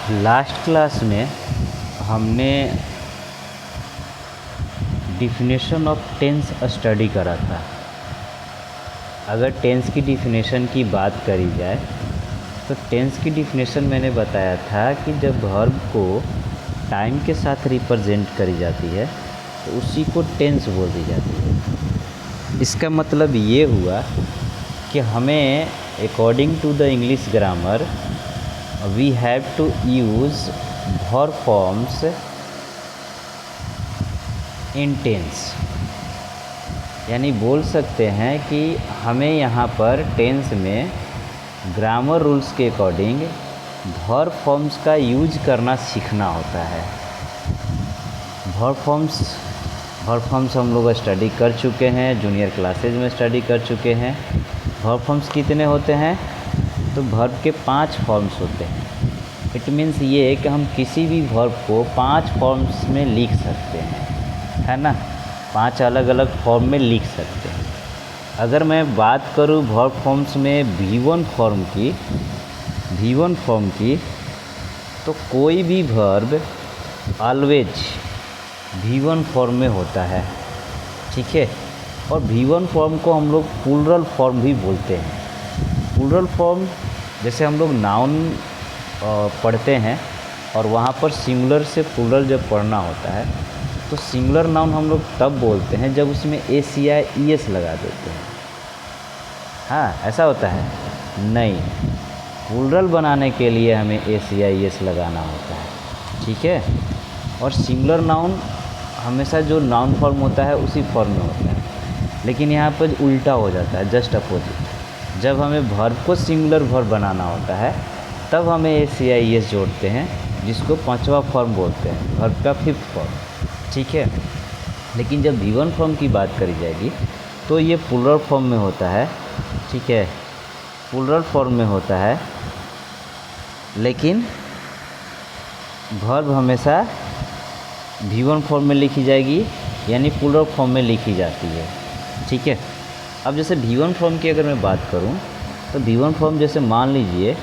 Last class में हमने definition of tense study करा था। अगर टेंस की डिफिनेशन की बात करी जाए तो टेंस की डिफिनेशन मैंने बताया था कि जब वर्ब को टाइम के साथ रिप्रेजेंट करी जाती है तो उसी को टेंस बोल दी जाती है। इसका मतलब ये हुआ कि हमें according to the English grammar we have to use verb forms in tense, यानी बोल सकते हैं कि हमें यहाँ पर टेंस में ग्रामर रूल्स के अकॉर्डिंग वर्ब फॉर्म्स का यूज करना सीखना होता है। वर्ब फॉर्म्स हम लोग स्टडी कर चुके हैं, जूनियर क्लासेज में स्टडी कर चुके हैं। वर्ब फॉर्म्स कितने होते हैं? तो वर्ब के 5 फॉर्म्स होते हैं। इट मीन्स ये है कि हम किसी भी वर्ब को 5 फॉर्म्स में लिख सकते हैं, है ना। 5 अलग अलग फॉर्म में लिख सकते हैं। अगर मैं बात करूँ वर्ब फॉर्म्स में V1 फॉर्म की तो कोई भी वर्ब ऑलवेज V1 फॉर्म में होता है, ठीक है। और V1 फॉर्म को हम लोग प्लूरल फॉर्म भी बोलते हैं। प्लूरल फॉर्म जैसे हम लोग नाउन पढ़ते हैं और वहाँ पर सिंगुलर से प्लूरल जब पढ़ना होता है तो सिंगुलर नाउन हम लोग तब बोलते हैं जब उसमें एस या ईएस लगा देते हैं। हाँ, ऐसा होता है? नहीं, प्लूरल बनाने के लिए हमें एस या ईएस लगाना होता है, ठीक है। और सिंगुलर नाउन हमेशा जो नाउन फॉर्म होता है उसी फॉर्म में होता है, लेकिन यहाँ पर उल्टा हो जाता है, जस्ट अपोजिट। जब हमें वर्ब को सिंगुलर वर्ब बनाना होता है तब हमें एस या ईएस जोड़ते हैं, जिसको 5वां फॉर्म बोलते हैं, वर्ब का 5th फॉर्म, ठीक है। लेकिन जब V1 फॉर्म की बात करी जाएगी तो ये प्लूरल फॉर्म में होता है, ठीक है, प्लूरल फॉर्म में होता है। लेकिन वर्ब हमेशा V1 फॉर्म में लिखी जाएगी, यानी प्लूरल फॉर्म में लिखी जाती है, ठीक है। अब जैसे V1 फॉर्म की अगर मैं बात करूं तो V1 फॉर्म जैसे मान लीजिए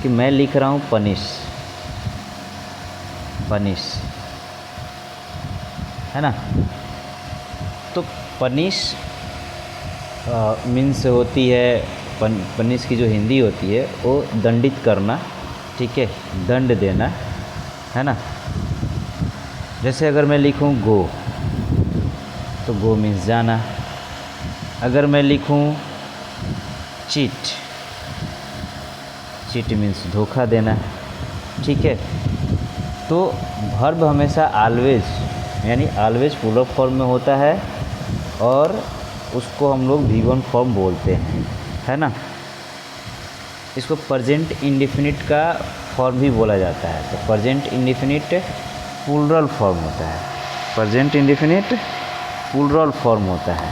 कि मैं लिख रहा हूं पनिश, है ना। तो पनिश मीन्स होती है, पनिश की जो हिंदी होती है वो दंडित करना, ठीक है, दंड देना, है ना। जैसे अगर मैं लिखूं गो तो गो मीन्स जाना। अगर मैं लिखूं चीट मीन्स धोखा देना, ठीक है। तो वर्ब हमेशा ऑलवेज यानी ऑलवेज प्लूरल फॉर्म में होता है और उसको हम लोग V1 फॉर्म बोलते हैं, है ना। इसको प्रेजेंट इंडेफिनिट का फॉर्म भी बोला जाता है। तो प्रेजेंट इंडेफिनिट प्लूरल फॉर्म होता है, प्रेजेंट इंडेफिनिट प्लूरल फॉर्म होता है।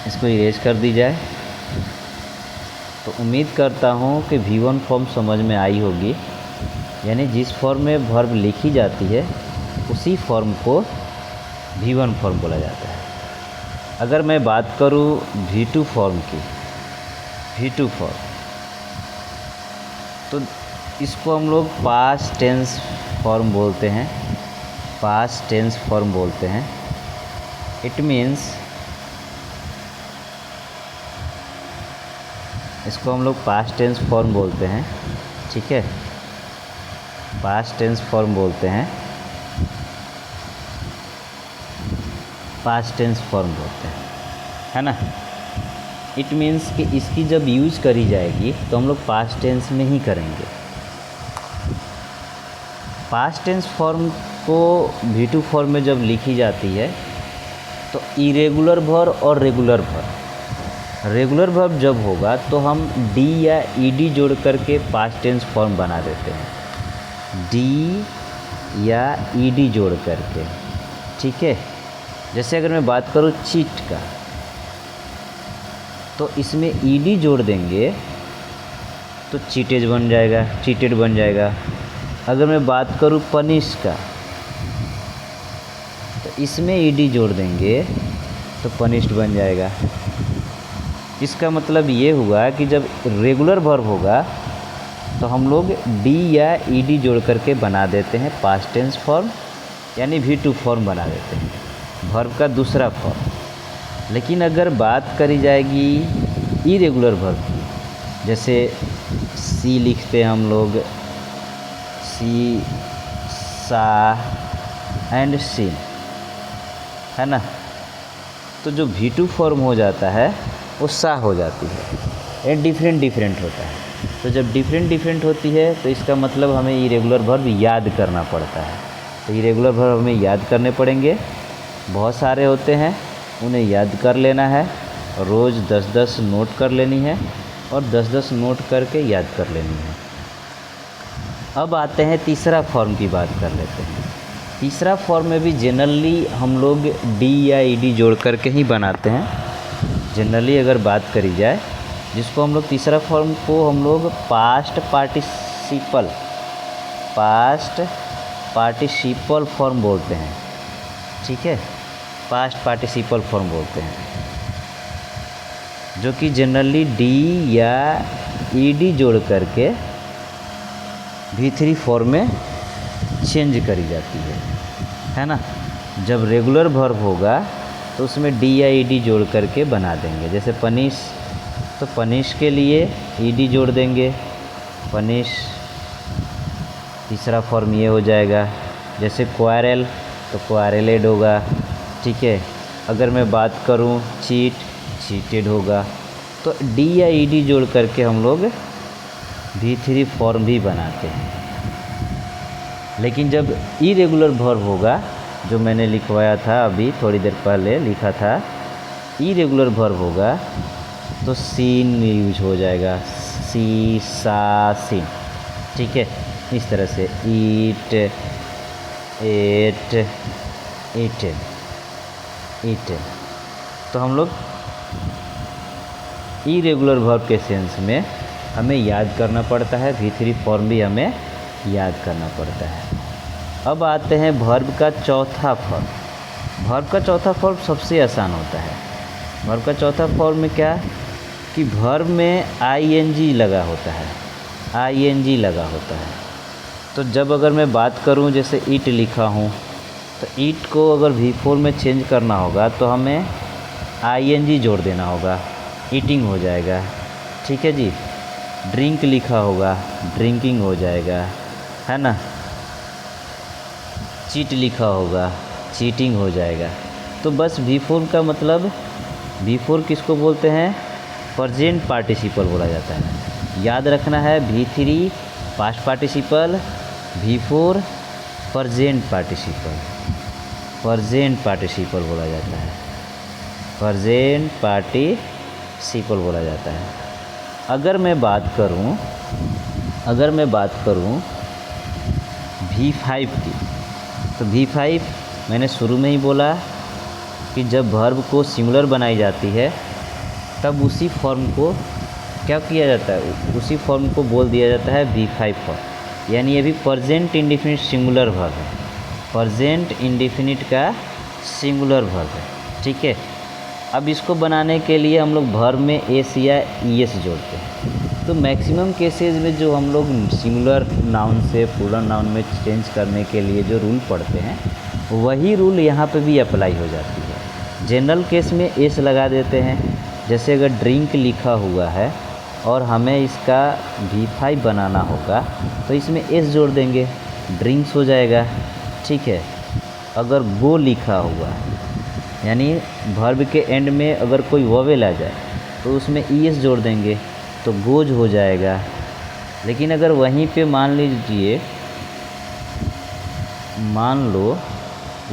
इसको इरेज कर दी जाए तो उम्मीद करता हूँ कि V1 फॉर्म समझ में आई होगी, यानी जिस फॉर्म में वर्ब लिखी जाती है उसी फॉर्म को V1 फॉर्म बोला जाता है। अगर मैं बात करूँ V2 फॉर्म की, V2 फॉर्म, तो इसको हम लोग पास्ट टेंस फॉर्म बोलते हैं, पास्ट टेंस फॉर्म बोलते हैं। इट मीन्स इसको हम लोग पास्ट टेंस फॉर्म बोलते हैं, ठीक है, पास्ट टेंस फॉर्म बोलते हैं, पास्ट टेंस फॉर्म बोलते हैं, है ना। इट मीन्स कि इसकी जब यूज़ करी जाएगी तो हम लोग पास्ट टेंस में ही करेंगे। पास्ट टेंस फॉर्म को V2 फॉर्म में जब लिखी जाती है तो इरेगुलर वर्ब और रेगुलर वर्ब, रेगुलर वर्ब जब होगा तो हम डी या ईडी जोड़ करके पास्ट टेंस फॉर्म बना देते हैं, डी या ईडी जोड़ करके, ठीक है। जैसे अगर मैं बात करूँ चीट का तो इसमें ईडी जोड़ देंगे तो चीटेड बन जाएगा। अगर मैं बात करूँ पनिश का तो इसमें ईडी जोड़ देंगे तो पनिश्ड बन जाएगा। इसका मतलब ये हुआ कि जब रेगुलर वर्ब होगा तो हम लोग डी या ईडी जोड़ करके बना देते हैं पास्ट टेंस फॉर्म, यानी V2 फॉर्म बना देते हैं, वर्ब का दूसरा फॉर्म। लेकिन अगर बात करी जाएगी इरेगुलर वर्ब की, जैसे सी लिखते हैं हम लोग, सी, सा एंड सीन, है ना, तो जो V2 फॉर्म हो जाता है वो सा हो जाती है। ये डिफरेंट होता है। तो जब डिफरेंट होती है तो इसका मतलब हमें इरेगुलर वर्ब याद करना पड़ता है। तो इरेगुलर वर्ब हमें याद करने पड़ेंगे, बहुत सारे होते हैं, उन्हें याद कर लेना है, रोज़ 10-10 नोट कर लेनी है और 10-10 नोट करके याद कर लेनी है। अब आते हैं तीसरा फॉर्म की बात कर लेते हैं। तीसरा फॉर्म में भी जनरली हम लोग डी या ईडी जोड़ करके ही बनाते हैं। जनरली अगर बात करी जाए, जिसको हम लोग तीसरा फॉर्म को हम लोग पास्ट पार्टिसिपल फॉर्म बोलते हैं। ठीक है, पास्ट पार्टिसिपल फॉर्म बोलते हैं, जो कि जनरली डी या ईडी जोड़ करके V3 फॉर्म में चेंज करी जाती है ना। जब रेगुलर वर्ब होगा तो उसमें डी या ईडी जोड़ करके बना देंगे। जैसे पनिश, तो पनिश के लिए ईडी जोड़ देंगे, पनिश, तीसरा फॉर्म ये हो जाएगा। जैसे क्वारल, तो क्वारलेड होगा। ठीक है, अगर मैं बात करूँ चीट, चीटेड होगा। तो डी या ईडी जोड़ करके हम लोग V3 फॉर्म भी बनाते हैं। लेकिन जब इरेगुलर वर्ब होगा, जो मैंने लिखवाया था अभी थोड़ी देर पहले लिखा था, इरेगुलर वर्ब होगा तो सीन यूज हो जाएगा, सी, सा, सीन। ठीक है, इस तरह से ईट, एट, ईटेड, ईटेड। तो हम लोग इरेगुलर वर्ब के सेंस में हमें याद करना पड़ता है, V3 फॉर्म भी हमें याद करना पड़ता है। अब आते हैं वर्ब का चौथा फॉर्म। वर्ब का चौथा फॉर्म सबसे आसान होता है। वर्ब का चौथा फॉर्म में क्या कि वर्ब में ING लगा होता है, ING लगा होता है। तो जब अगर मैं बात करूं, जैसे ईट लिखा हूं, तो ईट को अगर V4 में चेंज करना होगा तो हमें ING जोड़ देना होगा, ईटिंग हो जाएगा। ठीक है जी। ड्रिंक लिखा होगा, ड्रिंकिंग हो जाएगा, है ना। चीट लिखा होगा, चीटिंग हो जाएगा। तो बस V4 का मतलब, V4 किसको बोलते हैं? प्रेजेंट पार्टिसिपल बोला जाता है। याद रखना है, V3 past participle, V4 present participle, present participle बोला जाता है, प्रेजेंट पार्टिसिपल बोला जाता है। अगर मैं बात करूं V5 की, तो V5 मैंने शुरू में ही बोला कि जब वर्ब को सिंगुलर बनाई जाती है तब उसी फॉर्म को क्या किया जाता है, उसी फॉर्म को बोल दिया जाता है V5 फॉर्म। यानी ये भी प्रेजेंट इंडेफिनिट सिंगुलर वर्ब है, प्रेजेंट इंडेफिनिट का सिंगुलर वर्ब है। ठीक है, अब इसको बनाने के लिए हम लोग वर्ब में एस या ES जोड़ते हैं। तो मैक्सिमम केसेस में जो हम लोग सिंगुलर नाउन से प्लूरल नाउन में चेंज करने के लिए जो रूल पढ़ते हैं, वही रूल यहाँ पे भी अप्लाई हो जाती है। जनरल केस में एस लगा देते हैं। जैसे अगर ड्रिंक लिखा हुआ है और हमें इसका V5 बनाना होगा तो इसमें एस जोड़ देंगे, ड्रिंक्स हो जाएगा। ठीक है, अगर गो लिखा हुआ है, यानी वर्ब के एंड में अगर कोई वोवेल आ जाए तो उसमें ES जोड़ देंगे तो गोज हो जाएगा। लेकिन अगर वहीं पे मान लीजिए, मान लो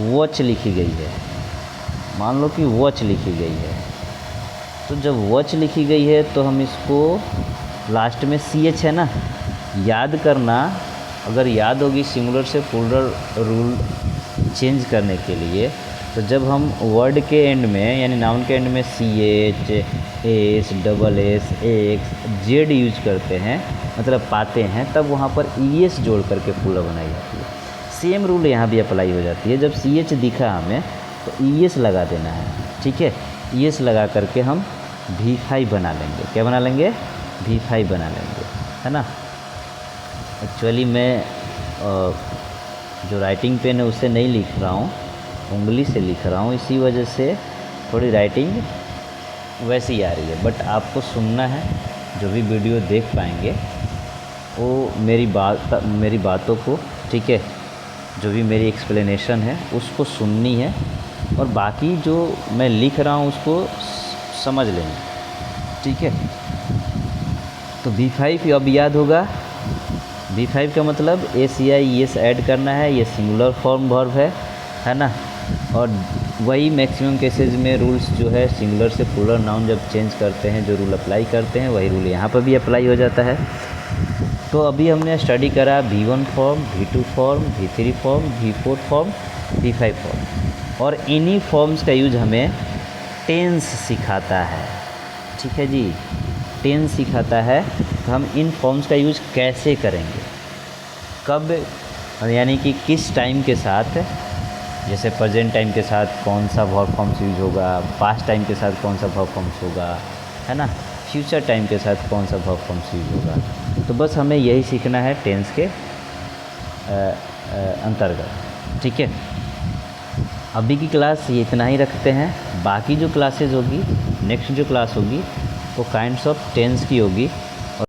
वॉच लिखी गई है, मान लो कि वॉच लिखी गई है, तो जब वॉच लिखी गई है तो हम इसको लास्ट में CH है ना, याद करना। अगर याद होगी सिंगुलर से प्लूरल रूल चेंज करने के लिए, तो जब हम वर्ड के एंड में यानी नाउन के एंड में CH, S, SS, X, Z use करते हैं, मतलब पाते हैं, तब वहाँ पर ES जोड़ करके प्लूरल बनाई जाती है। सेम रूल यहाँ भी अप्लाई हो जाती है। जब CH दिखा हमें तो ES लगा देना है। ठीक है, ES लगा करके हम V5 बना लेंगे। क्या बना लेंगे? V5 बना लेंगे, है ना। एक्चुअली मैं जो राइटिंग पेन है उससे नहीं लिख रहा हूँ, उंगली से लिख रहा हूँ, इसी वजह से थोड़ी राइटिंग वैसी आ रही है। बट आपको सुनना है, जो भी वीडियो देख पाएंगे वो मेरी बातों को, ठीक है, जो भी मेरी एक्सप्लेनेशन है उसको सुननी है, और बाकी जो मैं लिख रहा हूँ उसको समझ लेंगे, ठीक है। तो V5 अब याद होगा, V5 का मतलब एस या एस ऐड करना है, ये सिंगुलर फॉर्म वर्ब है ना। और वही मैक्सिमम केसेस में रूल्स जो है सिंगुलर से प्लूरल नाउन जब चेंज करते हैं, जो रूल अप्लाई करते हैं वही रूल यहाँ पर भी अप्लाई हो जाता है। तो अभी हमने स्टडी करा V1 form, V2 form, V3 form, V4 form, V5 form, और इन्हीं फॉर्म्स का यूज हमें टेंस सिखाता है, ठीक है जी। टेंस सिखाता है, तो हम इन फॉर्म्स का यूज कैसे करेंगे, कब, यानी कि किस टाइम के साथ, जैसे प्रेजेंट टाइम के साथ कौन सा वर्ब फॉर्म्स यूज होगा, पास्ट टाइम के साथ कौन सा वर्ब फॉर्म्स होगा, है ना, फ्यूचर टाइम के साथ कौन सा वर्ब फॉर्म्स यूज होगा। तो बस हमें यही सीखना है टेंस के अंतर्गत, ठीक है। अभी की क्लास ये इतना ही रखते हैं, बाकी जो क्लासेज होगी, नेक्स्ट जो क्लास होगी वो काइंड्स ऑफ टेंस की होगी।